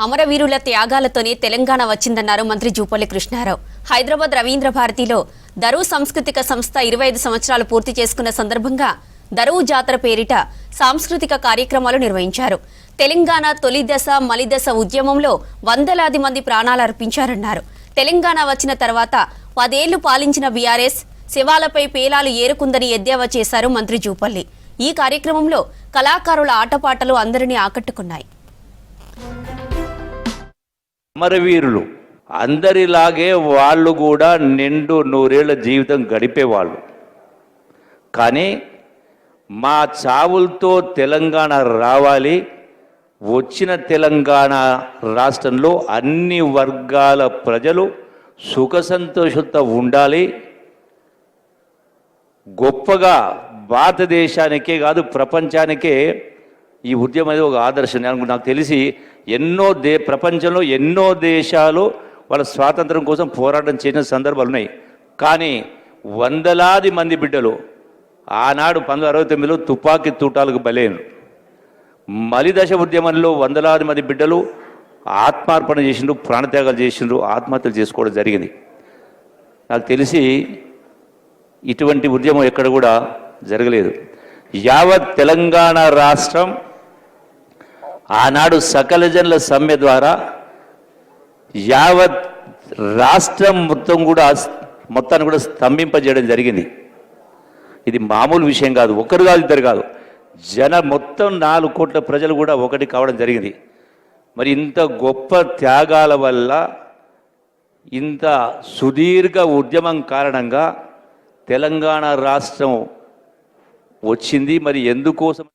అమరవీరుల త్యాగాలతోనే తెలంగాణ వచ్చిందన్నారు మంత్రి జూపల్లి కృష్ణారావు. హైదరాబాద్ రవీంద్ర భారతిలో దరువు సాంస్కృతిక సంస్థ 25 సంవత్సరాలు పూర్తి చేసుకున్న సందర్భంగా దరువు జాతర పేరిట సాంస్కృతిక కార్యక్రమాలు నిర్వహించారు. తెలంగాణ తొలి దశ మలిదశ ఉద్యమంలో వందలాది మంది ప్రాణాలర్పించారన్నారు. తెలంగాణ వచ్చిన తర్వాత 10 ఏళ్లు పాలించిన బీఆర్ఎస్ శివాలపై పేలాలు ఏరుకుందని ఎద్దేవా చేశారు మంత్రి జూపల్లి. ఈ కార్యక్రమంలో కళాకారుల ఆటపాటలు అందరినీ ఆకట్టుకున్నాయి. అమరవీరులు అందరిలాగే వాళ్ళు కూడా నిండు 100 ఏళ్ల జీవితం గడిపేవాళ్ళు. కానీ మా చావులతో తెలంగాణ రావాలి, వచ్చిన తెలంగాణ రాష్ట్రంలో అన్ని వర్గాల ప్రజలు సుఖ సంతోషంతో ఉండాలి, గొప్పగా భారతదేశానికే కాదు ప్రపంచానికే ఈ ఉద్యమం అనేది ఒక ఆదర్శం. నాకు తెలిసి ప్రపంచంలో ఎన్నో దేశాలు వాళ్ళ స్వాతంత్రం కోసం పోరాటం చేసిన సందర్భాలు ఉన్నాయి. కానీ వందలాది మంది బిడ్డలు ఆనాడు 1969లో తుపాకీ తూటాలకు బలైన మలిదశ ఉద్యమంలో వందలాది మంది బిడ్డలు ఆత్మార్పణ చేసిండ్రు, ప్రాణత్యాగాలు చేసిండ్రు, ఆత్మహత్యలు చేసుకోవడం జరిగింది. నాకు తెలిసి ఇటువంటి ఉద్యమం ఎక్కడ కూడా జరగలేదు. యావత్ తెలంగాణ రాష్ట్రం ఆనాడు సకల జనుల సమ్మె ద్వారా యావత్ రాష్ట్రం మొత్తాన్ని కూడా స్తంభింపజేయడం జరిగింది. ఇది మామూలు విషయం కాదు, ఒకరు కాదు, ఇద్దరు కాదు, మొత్తం 4 కోట్ల ప్రజలు కూడా ఒకటి కావడం జరిగింది. మరి ఇంత గొప్ప త్యాగాల వల్ల, ఇంత సుదీర్ఘ ఉద్యమం కారణంగా తెలంగాణ రాష్ట్రం వచ్చింది. మరి ఎందుకోసం